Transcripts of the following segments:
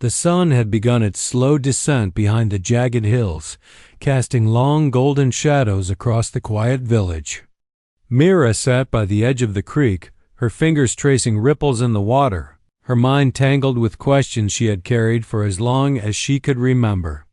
The sun had begun its slow descent behind the jagged hills, casting long golden shadows across the quiet village. Mira sat by the edge of the creek, her fingers tracing ripples in the water, her mind tangled with questions she had carried for as long as she could remember.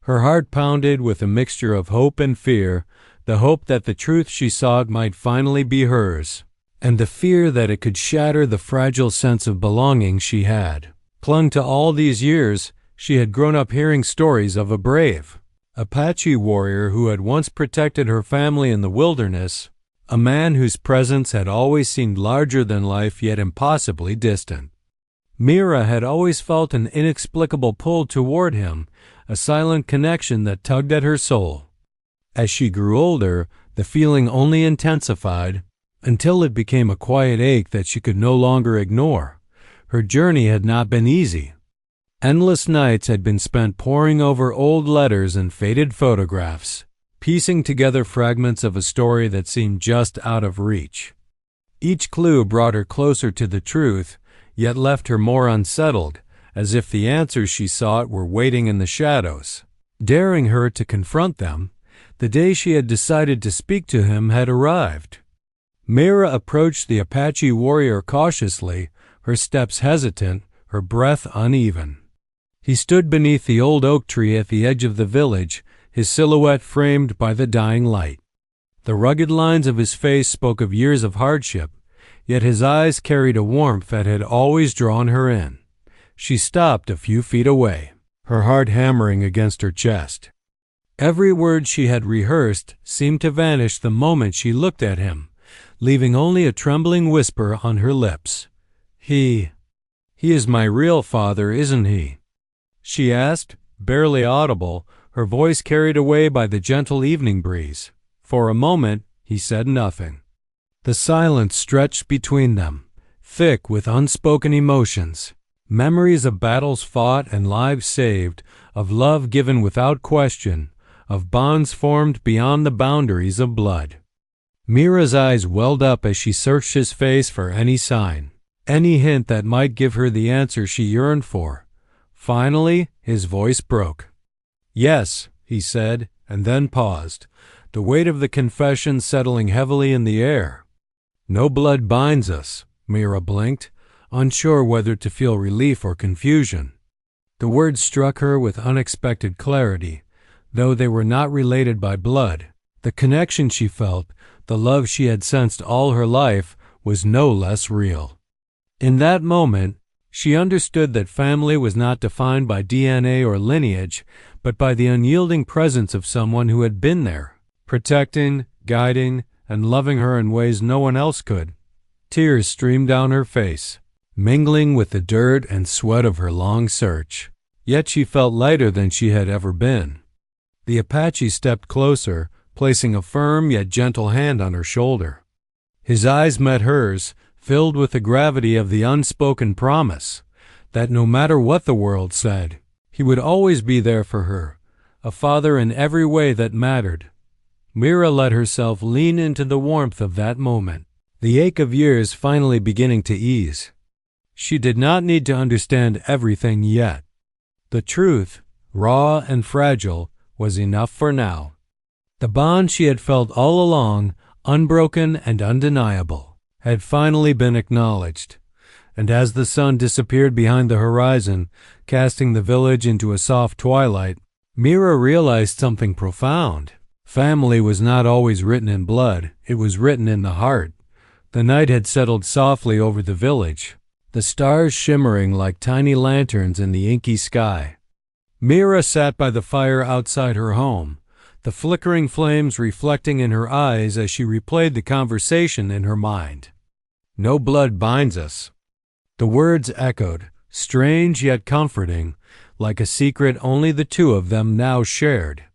Her heart pounded with a mixture of hope and fear, the hope that the truth she sought might finally be hers, and the fear that it could shatter the fragile sense of belonging she had clung to all these years. She had grown up hearing stories of a brave Apache warrior who had once protected her family in the wilderness, a man whose presence had always seemed larger than life yet impossibly distant. Mira had always felt an inexplicable pull toward him, a silent connection that tugged at her soul. As she grew older, the feeling only intensified until it became a quiet ache that she could no longer ignore. Her journey had not been easy. Endless nights had been spent poring over old letters and faded photographs, piecing together fragments of a story that seemed just out of reach. Each clue brought her closer to the truth, yet left her more unsettled, as if the answers she sought were waiting in the shadows, daring her to confront them. The day she had decided to speak to him had arrived. Mira approached the Apache warrior cautiously, her steps hesitant, her breath uneven. He stood beneath the old oak tree at the edge of the village, his silhouette framed by the dying light. The rugged lines of his face spoke of years of hardship, yet his eyes carried a warmth that had always drawn her in. She stopped a few feet away, her heart hammering against her chest. Every word she had rehearsed seemed to vanish the moment she looked at him, leaving only a trembling whisper on her lips. He is my real father, isn't he?" she asked, barely audible, her voice carried away by the gentle evening breeze. For a moment, he said nothing. The silence stretched between them, thick with unspoken emotions, memories of battles fought and lives saved, of love given without question, of bonds formed beyond the boundaries of blood. Mira's eyes welled up as she searched his face for any sign, any hint that might give her the answer she yearned for. Finally, his voice broke. "Yes," he said, and then paused, the weight of the confession settling heavily in the air. "No blood binds us," Mira blinked, unsure whether to feel relief or confusion. The words struck her with unexpected clarity. Though they were not related by blood, the connection she felt, the love she had sensed all her life, was no less real. In that moment, she understood that family was not defined by DNA or lineage, but by the unyielding presence of someone who had been there, protecting, guiding, and loving her in ways no one else could. Tears streamed down her face, mingling with the dirt and sweat of her long search. Yet she felt lighter than she had ever been. The Apache stepped closer, placing a firm yet gentle hand on her shoulder. His eyes met hers, filled with the gravity of the unspoken promise that no matter what the world said, he would always be there for her, a father in every way that mattered. Mira let herself lean into the warmth of that moment, the ache of years finally beginning to ease. She did not need to understand everything yet. The truth, raw and fragile, was enough for now. The bond she had felt all along, unbroken and undeniable, had finally been acknowledged, and as the sun disappeared behind the horizon, casting the village into a soft twilight, Mira realized something profound. Family was not always written in blood, it was written in the heart. The night had settled softly over the village, the stars shimmering like tiny lanterns in the inky sky. Mira sat by the fire outside her home, the flickering flames reflecting in her eyes as she replayed the conversation in her mind. "No blood binds us." The words echoed, strange yet comforting, like a secret only the two of them now shared.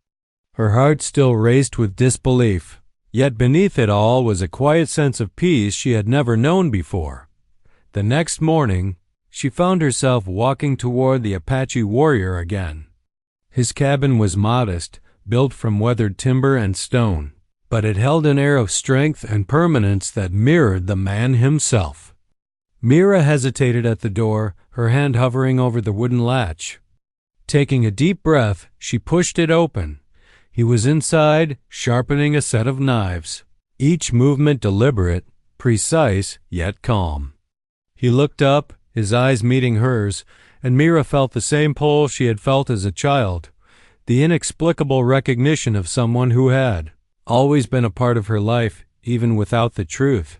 Her heart still raced with disbelief, yet beneath it all was a quiet sense of peace she had never known before. The next morning, she found herself walking toward the Apache warrior again. His cabin was modest, built from weathered timber and stone, but it held an air of strength and permanence that mirrored the man himself. Mira hesitated at the door, her hand hovering over the wooden latch. Taking a deep breath, she pushed it open. He was inside, sharpening a set of knives, each movement deliberate, precise, yet calm. He looked up, his eyes meeting hers, and Mira felt the same pull she had felt as a child, the inexplicable recognition of someone who had always been a part of her life, even without the truth.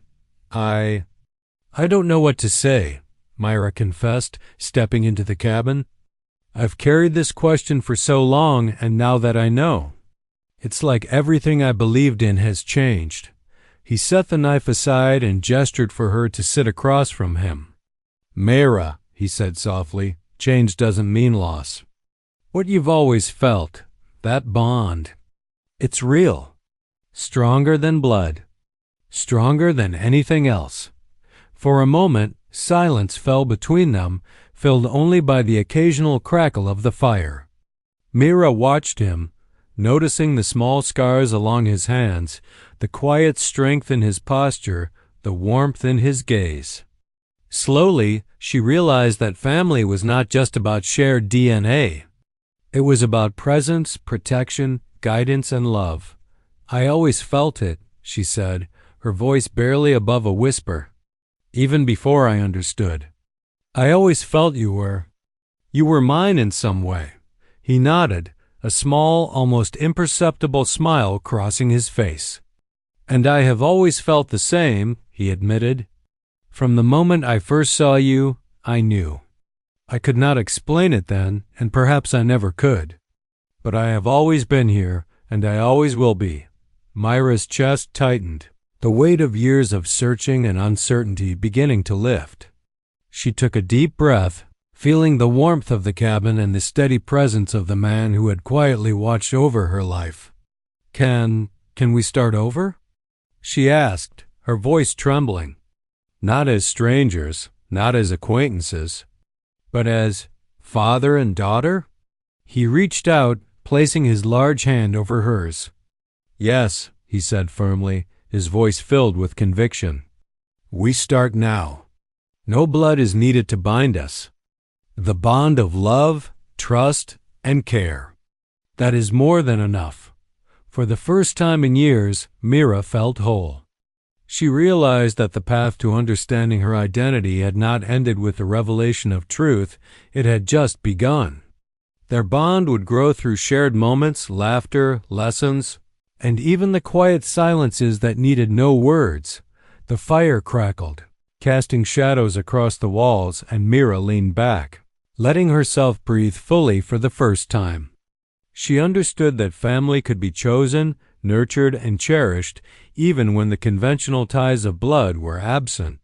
I don't know what to say, Mira confessed, stepping into the cabin. I've carried this question for so long, and now that I know, it's like everything I believed in has changed. He set the knife aside and gestured for her to sit across from him. Mira, he said softly, change doesn't mean loss. What you've always felt, that bond, it's real. Stronger than blood. Stronger than anything else. For a moment, silence fell between them, filled only by the occasional crackle of the fire. Mira watched him, noticing the small scars along his hands, the quiet strength in his posture, the warmth in his gaze. Slowly, she realized that family was not just about shared DNA. It was about presence, protection, guidance, and love. I always felt it, she said, her voice barely above a whisper. Even before I understood. I always felt you were mine in some way. He nodded, a small, almost imperceptible smile crossing his face. And I have always felt the same, he admitted. From the moment I first saw you, I knew. I could not explain it then, and perhaps I never could. But I have always been here, and I always will be. Mira's chest tightened, the weight of years of searching and uncertainty beginning to lift. She took a deep breath, feeling the warmth of the cabin and the steady presence of the man who had quietly watched over her life. Can we start over? She asked, her voice trembling. Not as strangers, not as acquaintances, but as father and daughter? He reached out, placing his large hand over hers. Yes, he said firmly, his voice filled with conviction. We start now. No blood is needed to bind us. The bond of love, trust, and care. That is more than enough. For the first time in years, Mira felt whole. She realized that the path to understanding her identity had not ended with the revelation of truth, it had just begun. Their bond would grow through shared moments, laughter, lessons, and even the quiet silences that needed no words. The fire crackled, casting shadows across the walls, and Mira leaned back, letting herself breathe fully for the first time. She understood that family could be chosen, nurtured, and cherished even when the conventional ties of blood were absent.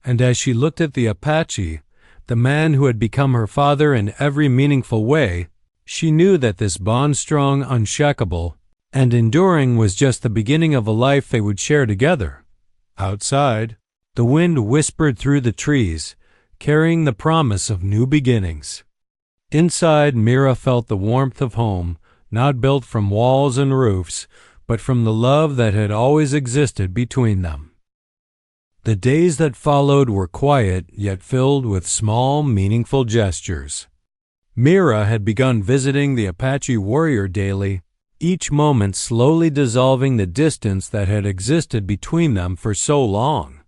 And as she looked at the Apache, the man who had become her father in every meaningful way, she knew that this bond, strong, unshakable, and enduring, was just the beginning of a life they would share together. Outside, the wind whispered through the trees, carrying the promise of new beginnings. Inside, Mira felt the warmth of home, not built from walls and roofs, but from the love that had always existed between them. The days that followed were quiet, yet filled with small, meaningful gestures. Mira had begun visiting the Apache warrior daily, each moment slowly dissolving the distance that had existed between them for so long.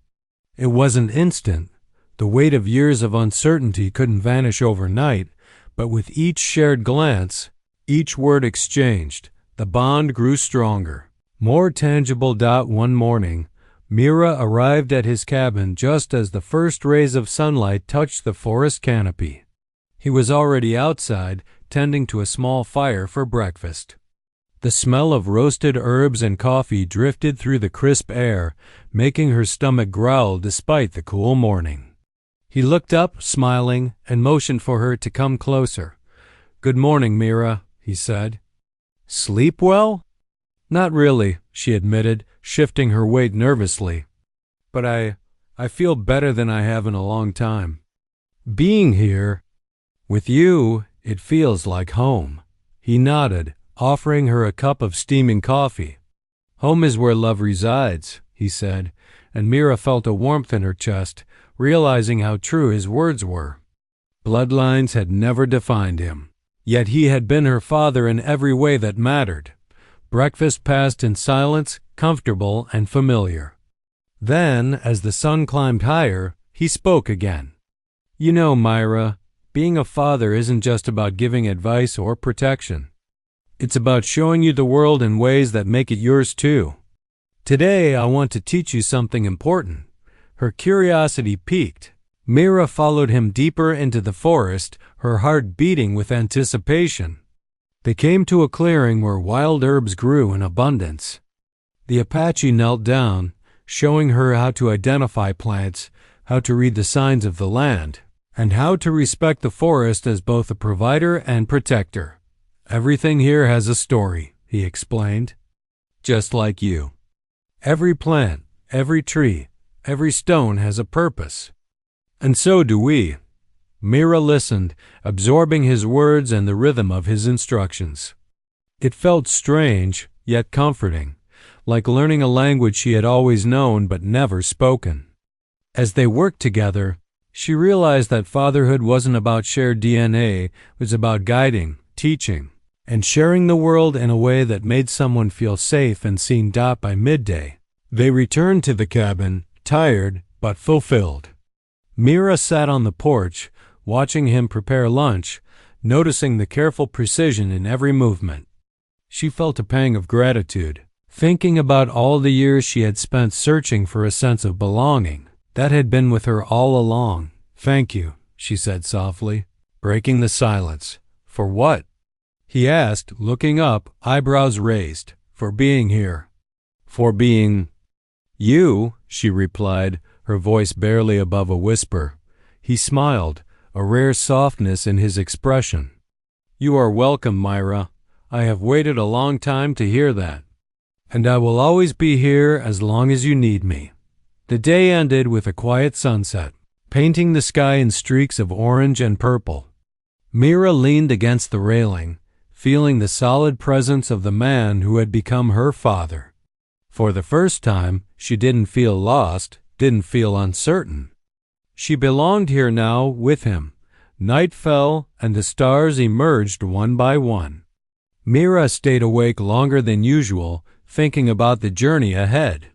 It wasn't instant. The weight of years of uncertainty couldn't vanish overnight, but with each shared glance, each word exchanged, the bond grew stronger, more tangible. One morning, Mira arrived at his cabin just as the first rays of sunlight touched the forest canopy. He was already outside, tending to a small fire for breakfast. The smell of roasted herbs and coffee drifted through the crisp air, making her stomach growl despite the cool morning. He looked up, smiling, and motioned for her to come closer. "Good morning, Mira," he said. "Sleep well?" "Not really," she admitted, shifting her weight nervously. "But I feel better than I have in a long time. Being here with you, it feels like home." He nodded, offering her a cup of steaming coffee. "Home is where love resides," he said, and Mira felt a warmth in her chest, realizing how true his words were. Bloodlines had never defined him, yet he had been her father in every way that mattered. Breakfast passed in silence, comfortable and familiar. Then, as the sun climbed higher, he spoke again. "You know, Mira, being a father isn't just about giving advice or protection. It's about showing you the world in ways that make it yours too. Today, I want to teach you something important." Her curiosity piqued. Mira followed him deeper into the forest, her heart beating with anticipation. They came to a clearing where wild herbs grew in abundance. The Apache knelt down, showing her how to identify plants, how to read the signs of the land, and how to respect the forest as both a provider and protector. "Everything here has a story," he explained. "Just like you. Every plant, every tree, every stone has a purpose. And so do we." Mira listened, absorbing his words and the rhythm of his instructions. It felt strange, yet comforting, like learning a language she had always known but never spoken. As they worked together, she realized that fatherhood wasn't about shared DNA, it was about guiding, teaching, and sharing the world in a way that made someone feel safe and seen. By midday, they returned to the cabin, tired but fulfilled. Mira sat on the porch, watching him prepare lunch, noticing the careful precision in every movement. She felt a pang of gratitude, thinking about all the years she had spent searching for a sense of belonging that had been with her all along. "Thank you," she said softly, breaking the silence. "For what?" he asked, looking up, eyebrows raised. "For being here." "For being you," she replied, her voice barely above a whisper. He smiled, a rare softness in his expression. "You are welcome, Mira. I have waited a long time to hear that. And I will always be here as long as you need me." The day ended with a quiet sunset, painting the sky in streaks of orange and purple. Mira leaned against the railing, feeling the solid presence of the man who had become her father. For the first time, she didn't feel lost, didn't feel uncertain. She belonged here now with him. Night fell, and the stars emerged one by one. Mira stayed awake longer than usual, thinking about the journey ahead.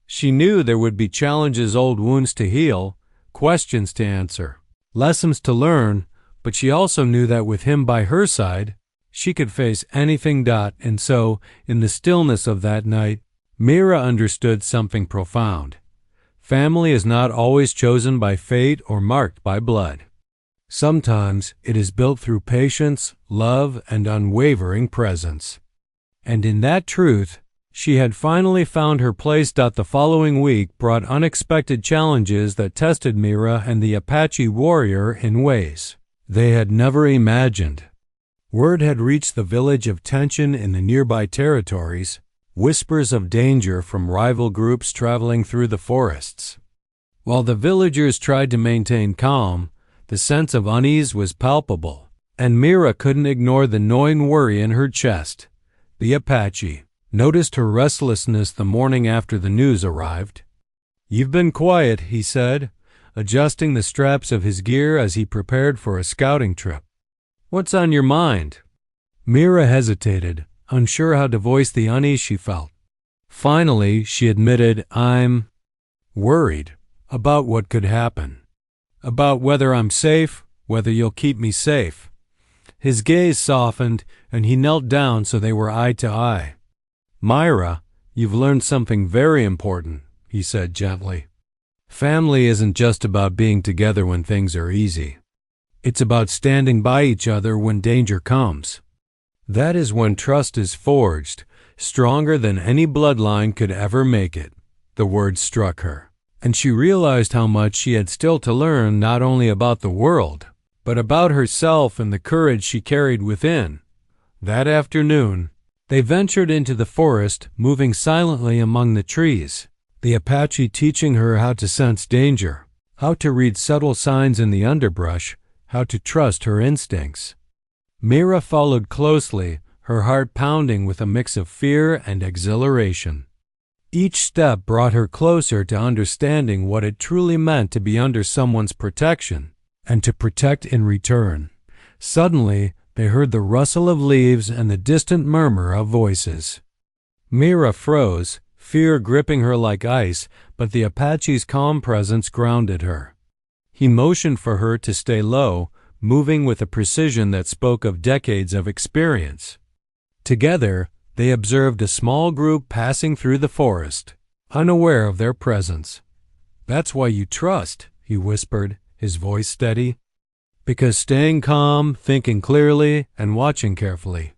She knew there would be challenges, old wounds to heal, questions to answer, lessons to learn, but she also knew that with him by her side, she could face anything. And so, in the stillness of that night, Mira understood something profound. Family is not always chosen by fate or marked by blood. Sometimes it is built through patience, love, and unwavering presence. And in that truth, she had finally found her place. The following week brought unexpected challenges that tested Mira and the Apache warrior in ways they had never imagined. Word had reached the village of tension in the nearby territories, whispers of danger from rival groups traveling through the forests. While the villagers tried to maintain calm, the sense of unease was palpable, and Mira couldn't ignore the gnawing worry in her chest. The Apache noticed her restlessness the morning after the news arrived. "You've been quiet," he said, adjusting the straps of his gear as he prepared for a scouting trip. "What's on your mind?" Mira hesitated, unsure how to voice the unease she felt. Finally, she admitted, "I'm worried about what could happen. About whether I'm safe, whether you'll keep me safe." His gaze softened, and he knelt down so they were eye to eye. "Mira, you've learned something very important," he said gently. "Family isn't just about being together when things are easy. It's about standing by each other when danger comes. That is when trust is forged, stronger than any bloodline could ever make it." The words struck her, and she realized how much she had still to learn, not only about the world, but about herself and the courage she carried within. That afternoon, they ventured into the forest, moving silently among the trees, the Apache teaching her how to sense danger, how to read subtle signs in the underbrush, how to trust her instincts. Mira followed closely, her heart pounding with a mix of fear and exhilaration. Each step brought her closer to understanding what it truly meant to be under someone's protection and to protect in return. Suddenly, they heard the rustle of leaves and the distant murmur of voices. Mira froze, fear gripping her like ice, but the Apache's calm presence grounded her. He motioned for her to stay low, moving with a precision that spoke of decades of experience. Together, they observed a small group passing through the forest, unaware of their presence. "That's why you trust," he whispered, his voice steady. "Because staying calm, thinking clearly, and watching carefully.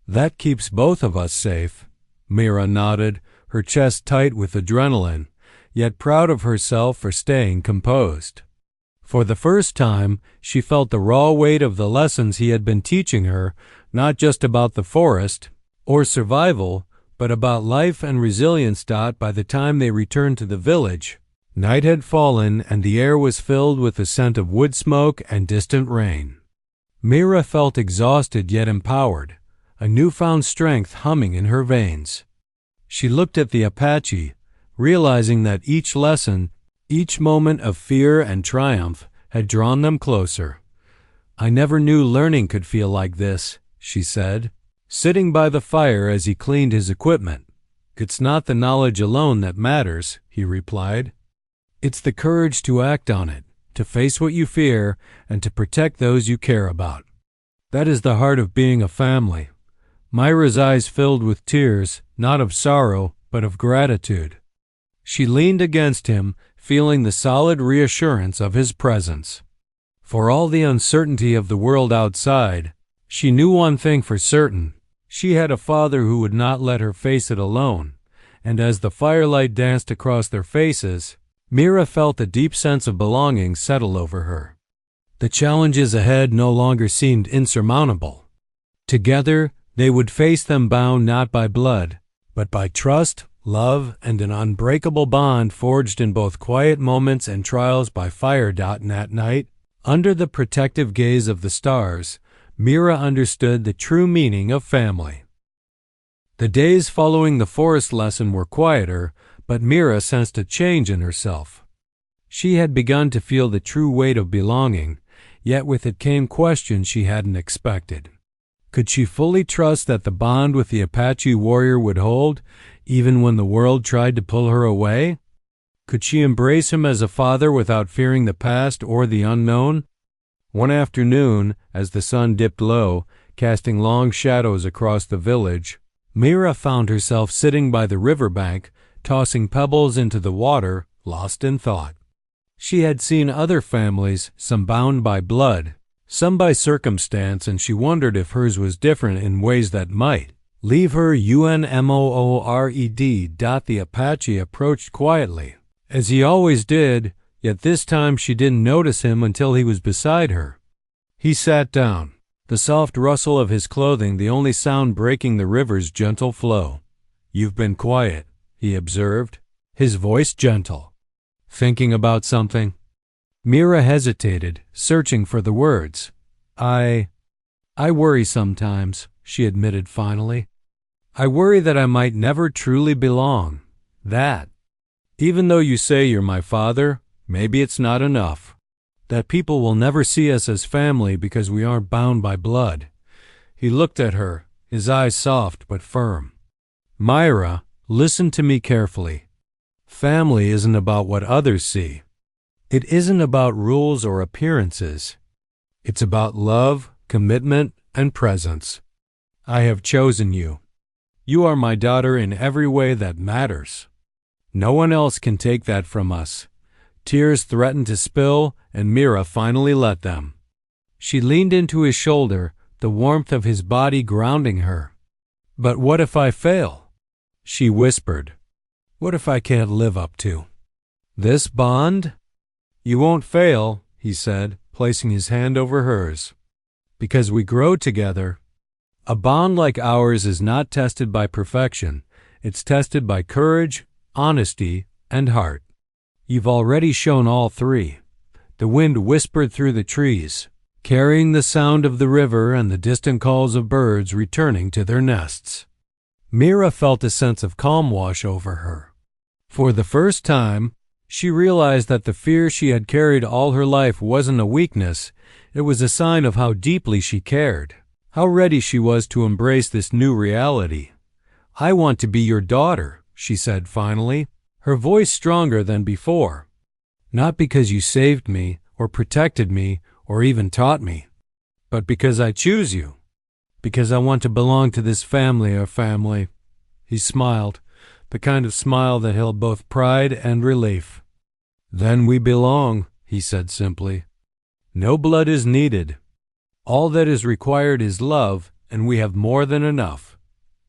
That keeps both of us safe." Mira nodded, her chest tight with adrenaline, yet proud of herself for staying composed. For the first time, she felt the raw weight of the lessons he had been teaching her, not just about the forest or survival, but about life and resilience. By the time they returned to the village, night had fallen and the air was filled with the scent of wood smoke and distant rain. Mira felt exhausted yet empowered, a newfound strength humming in her veins. She looked at the Apache, realizing that each lesson, each moment of fear and triumph, had drawn them closer. "I never knew learning could feel like this," she said, sitting by the fire as he cleaned his equipment. "It's not the knowledge alone that matters," he replied. "It's the courage to act on it, to face what you fear, and to protect those you care about. That is the heart of being a family." Myra's eyes filled with tears, not of sorrow, but of gratitude. She leaned against him, feeling the solid reassurance of his presence. For all the uncertainty of the world outside, she knew one thing for certain. She had a father who would not let her face it alone, and as the firelight danced across their faces, Mira felt a deep sense of belonging settle over her. The challenges ahead no longer seemed insurmountable. Together, they would face them bound not by blood, but by trust, love, and an unbreakable bond forged in both quiet moments and trials by fire. And at night, under the protective gaze of the stars, Mira understood the true meaning of family. The days following the forest lesson were quieter, but Mira sensed a change in herself. She had begun to feel the true weight of belonging, yet with it came questions she hadn't expected. Could she fully trust that the bond with the Apache warrior would hold, even when the world tried to pull her away? Could she embrace him as a father without fearing the past or the unknown? One afternoon, as the sun dipped low, casting long shadows across the village, Mira found herself sitting by the riverbank, tossing pebbles into the water, lost in thought. She had seen other families, some bound by blood, some by circumstance, and she wondered if hers was different in ways that might leave her unmoored. The Apache approached quietly, as he always did, yet this time she didn't notice him until he was beside her. He sat down, the soft rustle of his clothing the only sound breaking the river's gentle flow. "You've been quiet," he observed, his voice gentle. "Thinking about something?" Mira hesitated, searching for the words. I worry sometimes," she admitted finally. "I worry that I might never truly belong. That, even though you say you're my father, maybe it's not enough. That people will never see us as family because we aren't bound by blood." He looked at her, his eyes soft but firm. "Myra, listen to me carefully. Family isn't about what others see. It isn't about rules or appearances. It's about love, commitment, and presence. I have chosen you. You are my daughter in every way that matters. No one else can take that from us." Tears threatened to spill, and Mira finally let them. She leaned into his shoulder, the warmth of his body grounding her. "But what if I fail?" she whispered. "What if I can't live up to this bond?" "You won't fail," he said, placing his hand over hers, "because we grow together. A bond like ours is not tested by perfection. It's tested by courage, honesty, and heart. You've already shown all three." The wind whispered through the trees, carrying the sound of the river and the distant calls of birds returning to their nests. Mira felt a sense of calm wash over her. For the first time, she realized that the fear she had carried all her life wasn't a weakness, it was a sign of how deeply she cared, how ready she was to embrace this new reality. "I want to be your daughter," she said finally, her voice stronger than before. "Not because you saved me, or protected me, or even taught me, but because I choose you, because I want to belong to this family, our family." He smiled, the kind of smile that held both pride and relief. "Then we belong," he said simply. "No blood is needed. All that is required is love, and we have more than enough."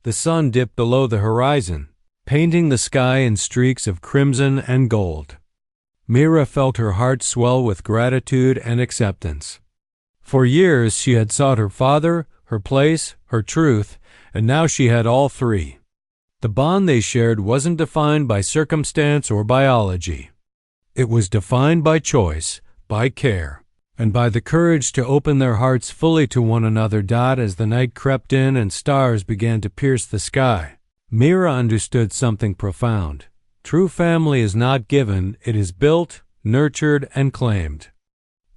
The sun dipped below the horizon, painting the sky in streaks of crimson and gold. Mira felt her heart swell with gratitude and acceptance. For years she had sought her father, her place, her truth, and now she had all three. The bond they shared wasn't defined by circumstance or biology. It was defined by choice, by care, and by the courage to open their hearts fully to one another. As the night crept in and stars began to pierce the sky, Mira understood something profound. True family is not given, it is built, nurtured, and claimed.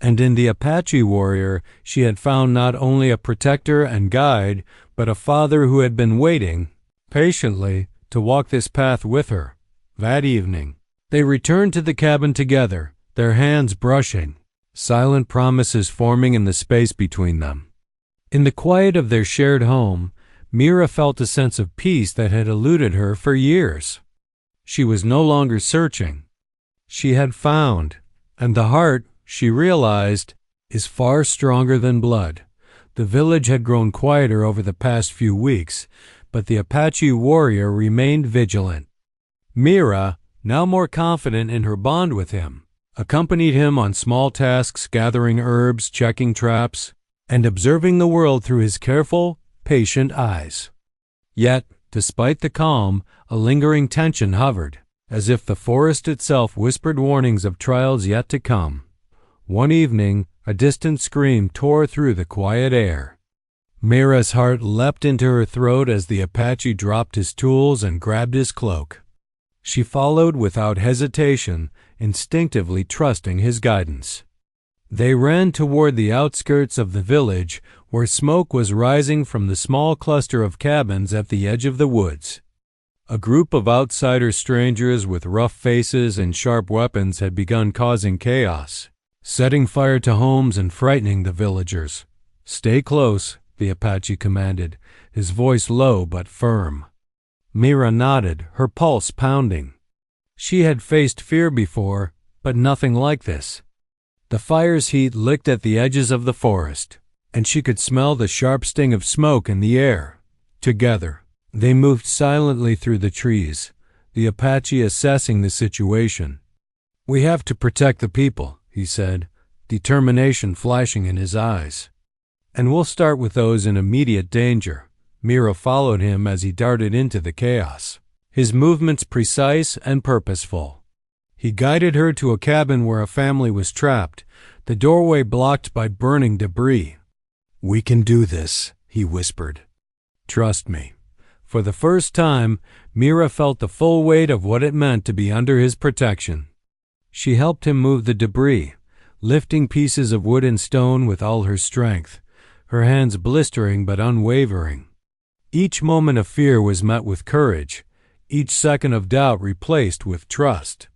And in the Apache warrior, she had found not only a protector and guide, but a father who had been waiting, patiently, to walk this path with her. That evening, they returned to the cabin together, their hands brushing, silent promises forming in the space between them. In the quiet of their shared home, Mira felt a sense of peace that had eluded her for years. She was no longer searching. She had found, and the heart, she realized, is far stronger than blood. The village had grown quieter over the past few weeks, but the Apache warrior remained vigilant. Mira, now more confident in her bond with him, accompanied him on small tasks, gathering herbs, checking traps, and observing the world through his careful, patient eyes. Yet, despite the calm, a lingering tension hovered, as if the forest itself whispered warnings of trials yet to come. One evening, a distant scream tore through the quiet air. Mira's heart leapt into her throat as the Apache dropped his tools and grabbed his cloak. She followed without hesitation, instinctively trusting his guidance. They ran toward the outskirts of the village, where smoke was rising from the small cluster of cabins at the edge of the woods. A group of outsider strangers with rough faces and sharp weapons had begun causing chaos, setting fire to homes and frightening the villagers. "Stay close," the Apache commanded, his voice low but firm. Mira nodded, her pulse pounding. She had faced fear before, but nothing like this. The fire's heat licked at the edges of the forest, and she could smell the sharp sting of smoke in the air. Together, they moved silently through the trees, the Apache assessing the situation. "We have to protect the people," he said, determination flashing in his eyes. "And we'll start with those in immediate danger." Mira followed him as he darted into the chaos, his movements precise and purposeful. He guided her to a cabin where a family was trapped, the doorway blocked by burning debris. "We can do this," he whispered. "Trust me." For the first time, Mira felt the full weight of what it meant to be under his protection. She helped him move the debris, lifting pieces of wood and stone with all her strength, her hands blistering but unwavering. Each moment of fear was met with courage, each second of doubt replaced with trust.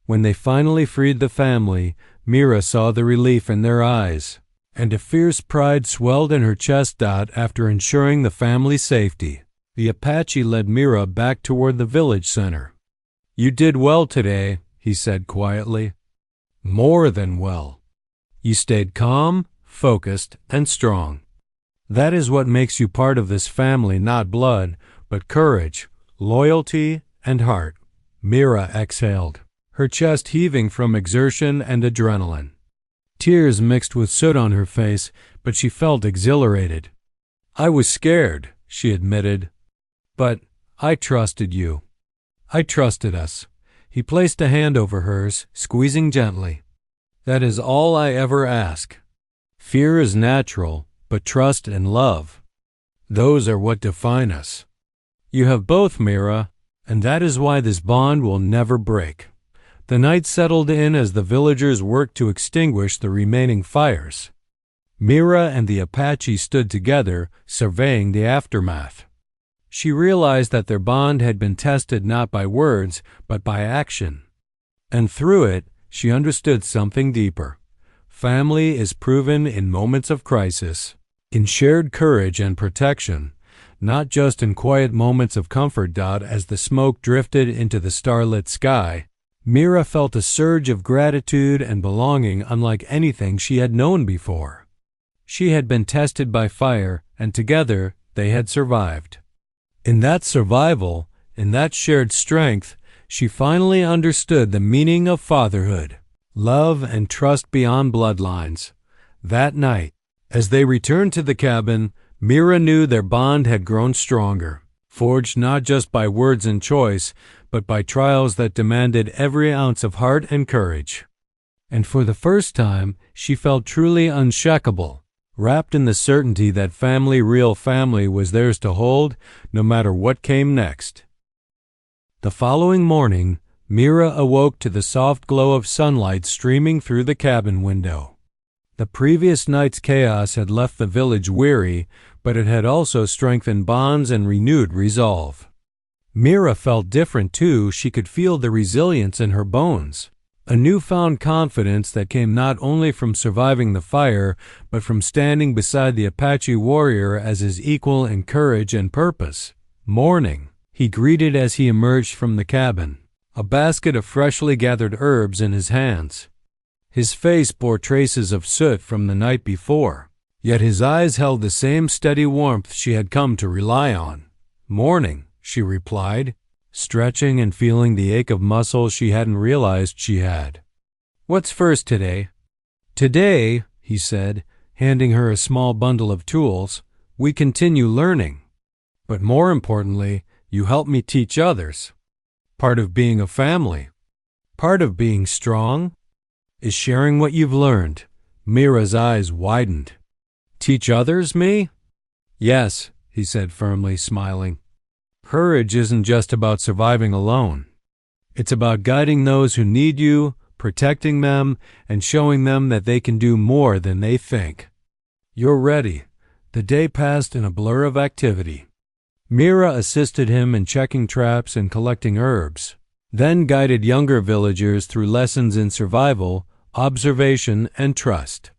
When they finally freed the family, Mira saw the relief in their eyes, and a fierce pride swelled in her chest. After ensuring the family's safety, the Apache led Mira back toward the village center. "You did well today," he said quietly. "More than well. You stayed calm, focused, and strong. That is what makes you part of this family, not blood, but courage, loyalty, and heart." Mira exhaled, her chest heaving from exertion and adrenaline. Tears mixed with soot on her face, but she felt exhilarated. "I was scared," she admitted, "but I trusted you. I trusted us." He placed a hand over hers, squeezing gently. "That is all I ever ask. Fear is natural, but trust and love, those are what define us. You have both, Mira, And that is why this bond will never break. The night settled in as the villagers worked to extinguish the remaining fires. Mira and the Apache stood together, surveying the aftermath. She realized that their bond had been tested not by words, but by action. And through it, she understood something deeper. Family is proven in moments of crisis, in shared courage and protection, not just in quiet moments of comfort. As the smoke drifted into the starlit sky, Mira felt a surge of gratitude and belonging unlike anything she had known before. She had been tested by fire, and together they had survived. In that survival, in that shared strength, she finally understood the meaning of fatherhood, love and trust beyond bloodlines. That night, as they returned to the cabin, Mira knew their bond had grown stronger, forged not just by words and choice, but by trials that demanded every ounce of heart and courage. And for the first time, she felt truly unshakable, wrapped in the certainty that family, real family, was theirs to hold, no matter what came next. The following morning, Mira awoke to the soft glow of sunlight streaming through the cabin window. The previous night's chaos had left the village weary, but it had also strengthened bonds and renewed resolve. Mira felt different too. She could feel the resilience in her bones, a newfound confidence that came not only from surviving the fire, but from standing beside the Apache warrior as his equal in courage and purpose. Morning, he greeted as he emerged from the cabin, a basket of freshly gathered herbs in his hands. His face bore traces of soot from the night before, yet his eyes held the same steady warmth she had come to rely on. "Morning," she replied, stretching and feeling the ache of muscle she hadn't realized she had. "What's first today?" "Today," he said, handing her a small bundle of tools, "we continue learning. But more importantly, you help me teach others. Part of being a family, part of being strong, is sharing what you've learned." Mira's eyes widened. "Teach others, me?" "Yes," he said firmly, smiling. "Courage isn't just about surviving alone. It's about guiding those who need you, protecting them, and showing them that they can do more than they think." "You're ready." The day passed in a blur of activity. Mira assisted him in checking traps and collecting herbs, then guided younger villagers through lessons in survival, observation, and trust.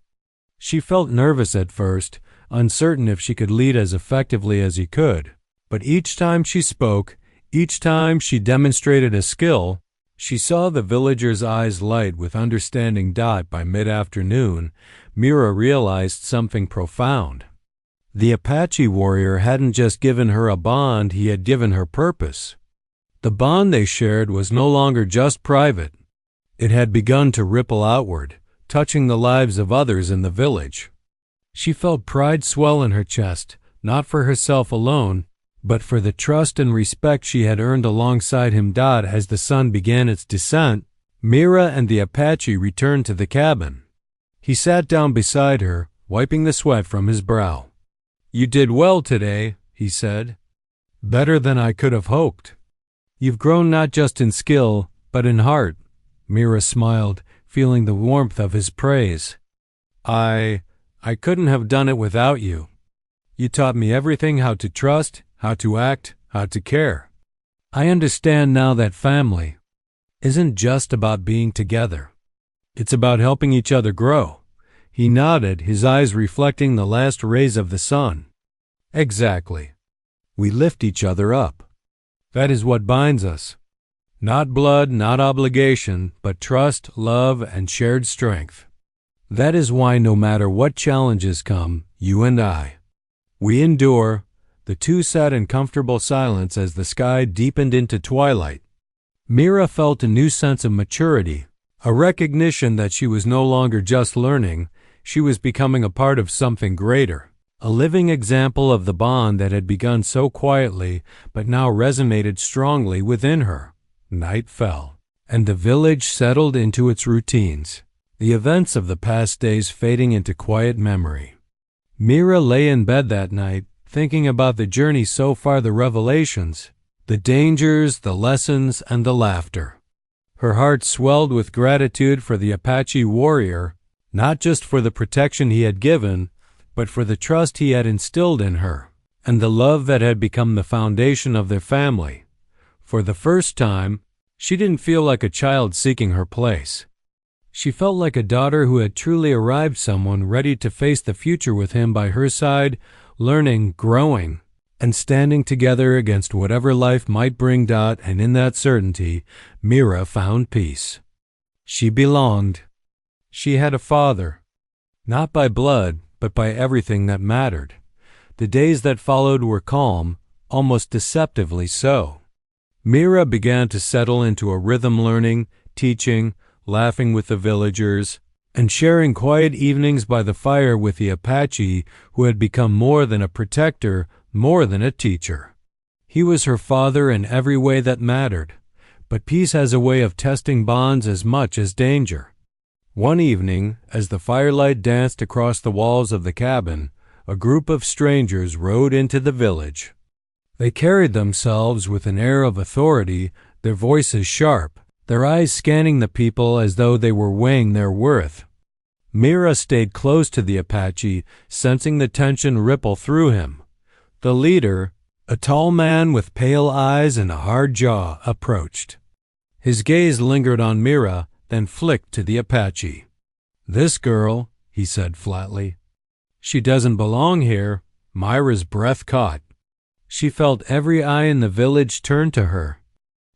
She felt nervous at first, uncertain if she could lead as effectively as he could. But each time she spoke, each time she demonstrated a skill, she saw the villagers' eyes light with understanding. By mid-afternoon, Mira realized something profound. The Apache warrior hadn't just given her a bond, he had given her purpose. The bond they shared was no longer just private. It had begun to ripple outward, touching the lives of others in the village. She felt pride swell in her chest, not for herself alone, but for the trust and respect she had earned alongside him. As the sun began its descent, Mira and the Apache returned to the cabin. He sat down beside her, wiping the sweat from his brow. "You did well today," he said. "Better than I could have hoped. You've grown not just in skill, but in heart." Mira smiled, feeling the warmth of his praise. I couldn't have done it without you. You taught me everything: how to trust, how to act, how to care. I understand now that family isn't just about being together. It's about helping each other grow." He nodded, his eyes reflecting the last rays of the sun. "Exactly. We lift each other up. That is what binds us. Not blood, not obligation, but trust, love, and shared strength. That is why no matter what challenges come, you and I, we endure." The two sat in comfortable silence as the sky deepened into twilight. Mira felt a new sense of maturity, a recognition that she was no longer just learning, she was becoming a part of something greater, a living example of the bond that had begun so quietly but now resonated strongly within her. Night fell, and the village settled into its routines, the events of the past days fading into quiet memory. Mira lay in bed that night, thinking about the journey so far, the revelations, The dangers, the lessons, and the laughter. Her heart swelled with gratitude for the Apache warrior, not just for the protection he had given, but for the trust he had instilled in her, and the love that had become the foundation of their family. For the first time, she didn't feel like a child seeking her place. She felt like a daughter who had truly arrived, someone ready to face the future with him by her side, learning, growing, and standing together against whatever life might bring. And in that certainty, Mira found peace. She belonged. She had a father, not by blood, but by everything that mattered. The days that followed were calm, almost deceptively so. Mira began to settle into a rhythm, learning, teaching, laughing with the villagers, and sharing quiet evenings by the fire with the Apache, who had become more than a protector, more than a teacher. He was her father in every way that mattered, but peace has a way of testing bonds as much as danger. One evening, as the firelight danced across the walls of the cabin, a group of strangers rode into the village. They carried themselves with an air of authority, their voices sharp, their eyes scanning the people as though they were weighing their worth. Mira stayed close to the Apache, sensing the tension ripple through him. The leader, a tall man with pale eyes and a hard jaw, approached. His gaze lingered on Mira, then flicked to the Apache. "This girl," he said flatly. "She doesn't belong here." Myra's breath caught. She felt every eye in the village turn to her.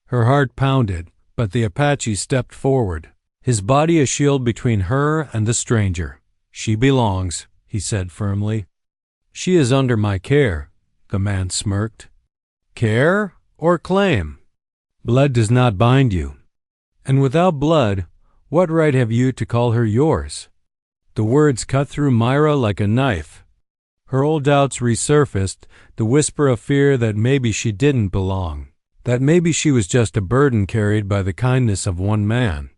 Her heart pounded, but the Apache stepped forward, his body a shield between her and the stranger. "She belongs," he said firmly. "She is under my care," the man smirked. "Care or claim? Blood does not bind you. And without blood, what right have you to call her yours?" The words cut through Myra like a knife. Her old doubts resurfaced, the whisper of fear that maybe she didn't belong, that maybe she was just a burden carried by the kindness of one man.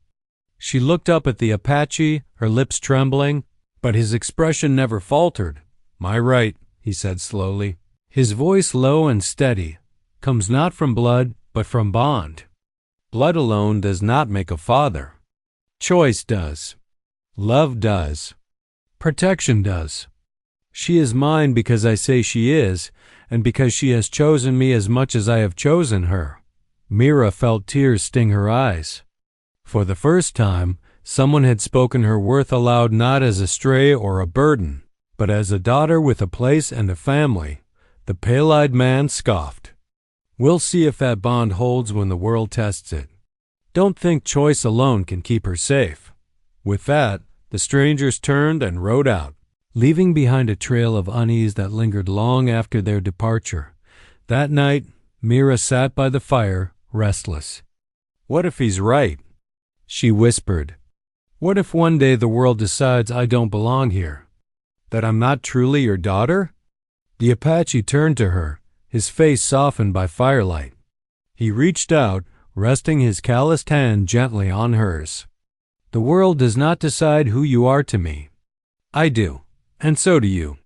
She looked up at the Apache, her lips trembling, but his expression never faltered. "My right," he said slowly, his voice low and steady, "comes not from blood, but from bond. Blood alone does not make a father. Choice does. Love does. Protection does. She is mine because I say she is, and because she has chosen me as much as I have chosen her." Mira felt tears sting her eyes. For the first time, someone had spoken her worth aloud, not as a stray or a burden, but as a daughter with a place and a family. The pale-eyed man scoffed. "We'll see if that bond holds when the world tests it. Don't think choice alone can keep her safe." With that, the strangers turned and rode out, leaving behind a trail of unease that lingered long after their departure. That night, Mira sat by the fire, restless. "What if he's right?" she whispered. "What if one day the world decides I don't belong here? That I'm not truly your daughter?" The Apache turned to her, his face softened by firelight. He reached out, resting his calloused hand gently on hers. "The world does not decide who you are to me. I do, and so do you.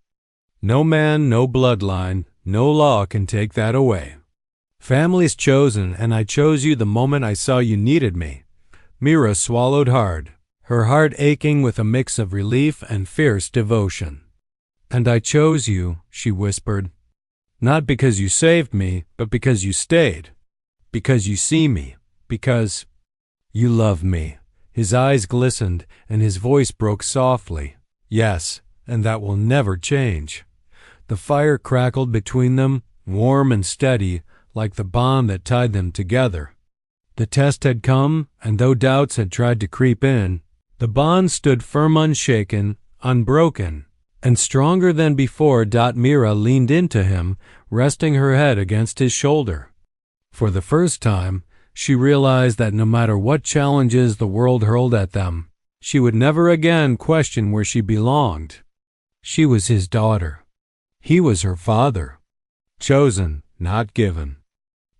No man, no bloodline, no law can take that away. Family's chosen, and I chose you the moment I saw you needed me." Mira swallowed hard, her heart aching with a mix of relief and fierce devotion. "And I chose you," she whispered, "not because you saved me, but because you stayed. Because you see me. Because you love me." His eyes glistened, and his voice broke softly. "Yes, and that will never change." The fire crackled between them, warm and steady, like the bond that tied them together. The test had come, and though doubts had tried to creep in, the bond stood firm, unshaken, unbroken, and stronger than before. Mira leaned into him, resting her head against his shoulder. For the first time, she realized that no matter what challenges the world hurled at them, she would never again question where she belonged. She was his daughter. He was her father. Chosen, not given.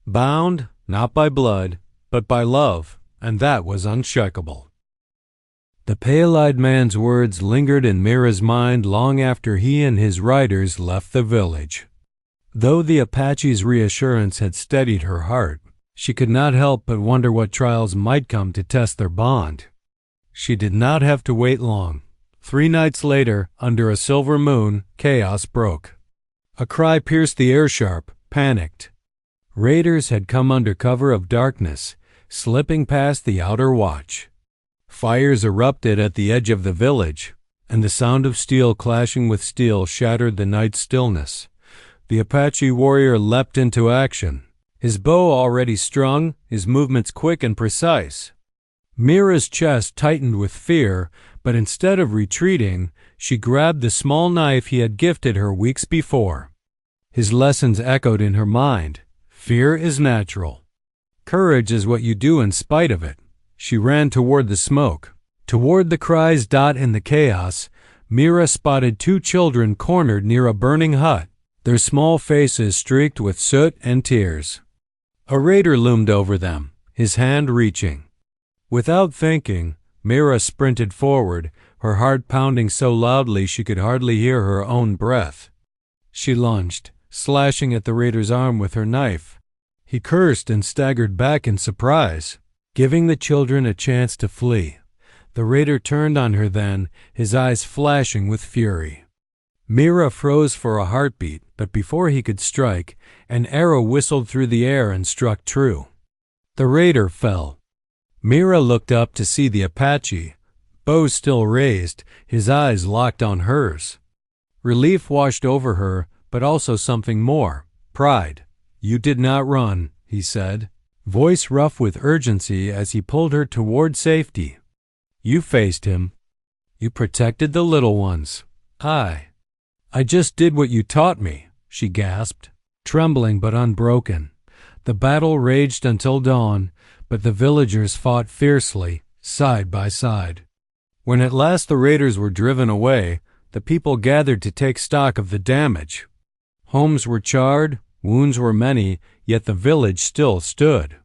Bound, not by blood, but by love, and that was unshakable. The pale-eyed man's words lingered in Mira's mind long after he and his riders left the village. Though the Apache's reassurance had steadied her heart, she could not help but wonder what trials might come to test their bond. She did not have to wait long. 3 nights later, under a silver moon, chaos broke. A cry pierced the air sharp, panicked. Raiders had come under cover of darkness, slipping past the outer watch. Fires erupted at the edge of the village, and the sound of steel clashing with steel shattered the night's stillness. The Apache warrior leapt into action, his bow already strung, his movements quick and precise. Mira's chest tightened with fear, but instead of retreating, she grabbed the small knife he had gifted her weeks before. His lessons echoed in her mind. Fear is natural. Courage is what you do in spite of it. She ran toward the smoke. Toward the cries dot in the chaos, Mira spotted 2 children cornered near a burning hut, their small faces streaked with soot and tears. A raider loomed over them, his hand reaching. Without thinking, Mira sprinted forward, her heart pounding so loudly she could hardly hear her own breath. She lunged, slashing at the raider's arm with her knife. He cursed and staggered back in surprise, giving the children a chance to flee. The raider turned on her then, his eyes flashing with fury. Mira froze for a heartbeat, but before he could strike, an arrow whistled through the air and struck true. The raider fell. Mira looked up to see the Apache, bow still raised, his eyes locked on hers. Relief washed over her, but also something more, pride. "You did not run," he said, voice rough with urgency as he pulled her toward safety. "You faced him. You protected the little ones. I just did what you taught me," she gasped, trembling but unbroken. The battle raged until dawn, but the villagers fought fiercely, side by side. When at last the raiders were driven away, the people gathered to take stock of the damage. Homes were charred, wounds were many, yet the village still stood.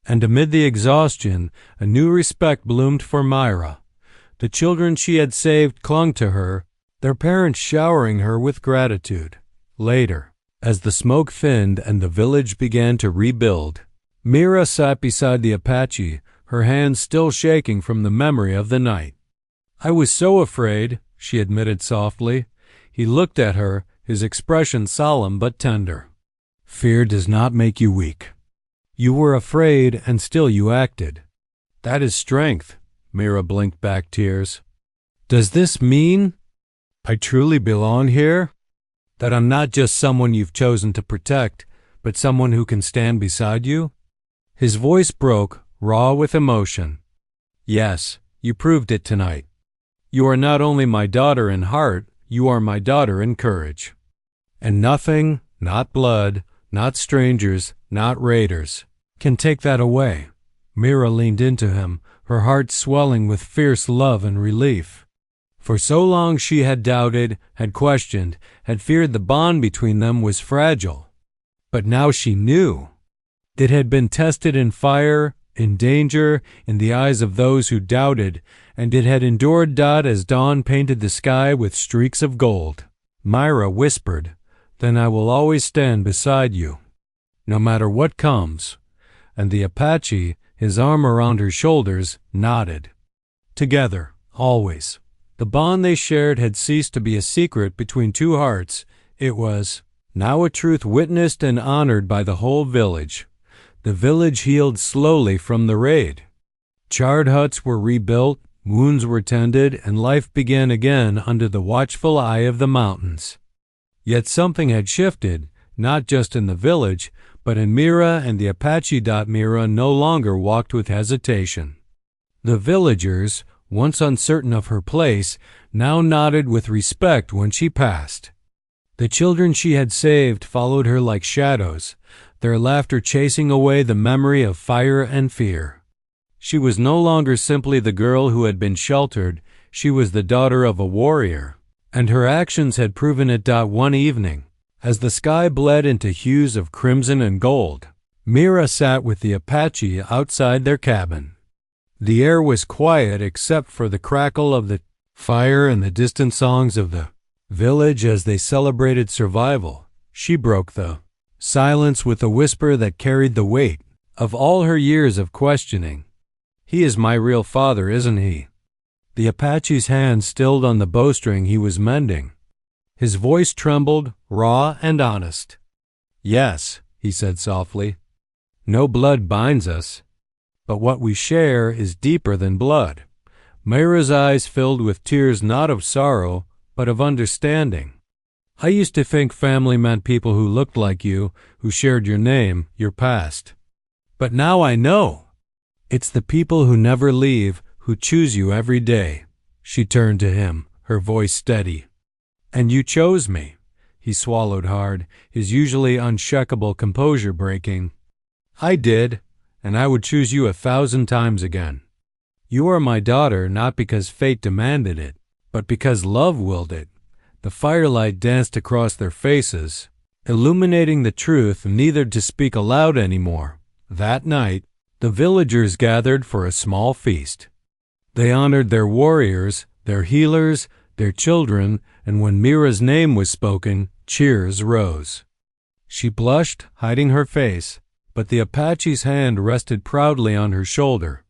And amid the exhaustion, a new respect bloomed for Mira. The children she had saved clung to her, their parents showering her with gratitude. Later, as the smoke thinned and the village began to rebuild, Mira sat beside the Apache, her hands still shaking from the memory of the night. "I was so afraid," she admitted softly. He looked at her, his expression solemn but tender. "Fear does not make you weak. You were afraid, and still you acted. That is strength." Mira blinked back tears. "Does this mean I truly belong here? That I'm not just someone you've chosen to protect, but someone who can stand beside you?" His voice broke, raw with emotion. "Yes, you proved it tonight. You are not only my daughter in heart, you are my daughter in courage. And nothing, not blood, not strangers, not raiders, can take that away." Mira leaned into him, her heart swelling with fierce love and relief. For so long she had doubted, had questioned, had feared the bond between them was fragile. But now she knew. It had been tested in fire, in danger, in the eyes of those who doubted, and it had endured as dawn painted the sky with streaks of gold. Mira whispered, "Then I will always stand beside you, no matter what comes." And the Apache, his arm around her shoulders, nodded. Together, always. The bond they shared had ceased to be a secret between 2 hearts. It was now a truth witnessed and honored by the whole village. The village healed slowly from the raid. Charred huts were rebuilt, wounds were tended, and life began again under the watchful eye of the mountains. Yet something had shifted, not just in the village, but in Mira, and the Apache. Mira no longer walked with hesitation. The villagers, once uncertain of her place, now nodded with respect when she passed. The children she had saved followed her like shadows, their laughter chasing away the memory of fire and fear. She was no longer simply the girl who had been sheltered, she was the daughter of a warrior, and her actions had proven it. One evening, as the sky bled into hues of crimson and gold, Mira sat with the Apache outside their cabin. The air was quiet except for the crackle of the fire and the distant songs of the village as they celebrated survival. She broke the silence with a whisper that carried the weight of all her years of questioning. "He is my real father, isn't he?" The Apache's hand stilled on the bowstring he was mending. His voice trembled, raw and honest. "Yes," he said softly. "No blood binds us, but what we share is deeper than blood." Mira's eyes filled with tears not of sorrow, but of understanding. "I used to think family meant people who looked like you, who shared your name, your past. But now I know. It's the people who never leave, who choose you every day." She turned to him, her voice steady. "And you chose me." He swallowed hard, his usually unshakable composure breaking. "I did, and I would choose you 1,000 times again. You are my daughter not because fate demanded it, but because love willed it." The firelight danced across their faces, illuminating the truth neither to speak aloud anymore. That night, the villagers gathered for a small feast. They honored their warriors, their healers, their children, and when Mira's name was spoken, cheers rose. She blushed, hiding her face, but the Apache's hand rested proudly on her shoulder.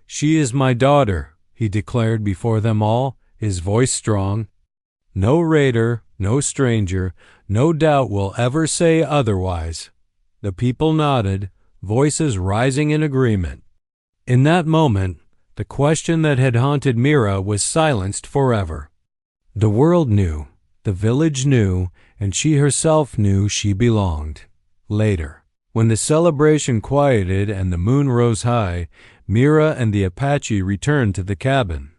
"She is my daughter," he declared before them all, his voice strong. "No raider, no stranger, no doubt will ever say otherwise." The people nodded, voices rising in agreement. In that moment, the question that had haunted Mira was silenced forever. The world knew, the village knew, and she herself knew she belonged. Later, when the celebration quieted and the moon rose high, Mira and the Apache returned to the cabin.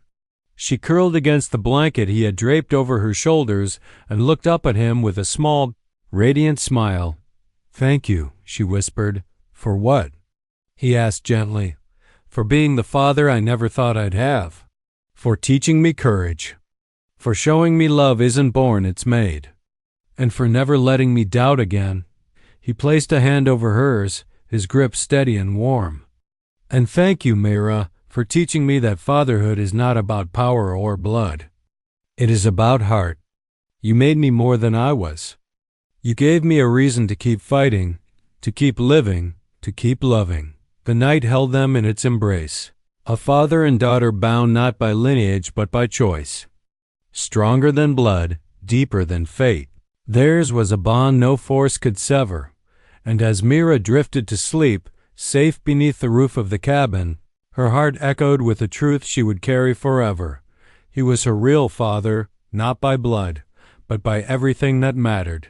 She curled against the blanket he had draped over her shoulders and looked up at him with a small, radiant smile. "Thank you," she whispered. "For what?" he asked gently. "For being the father I never thought I'd have. For teaching me courage. For showing me love isn't born, it's made. And for never letting me doubt again." He placed a hand over hers, his grip steady and warm. "And thank you, Mira, for teaching me that fatherhood is not about power or blood. It is about heart. You made me more than I was. You gave me a reason to keep fighting, to keep living, to keep loving." The night held them in its embrace, a father and daughter bound not by lineage but by choice. Stronger than blood, deeper than fate. Theirs was a bond no force could sever, and as Mira drifted to sleep, safe beneath the roof of the cabin, her heart echoed with a truth she would carry forever. He was her real father, not by blood, but by everything that mattered.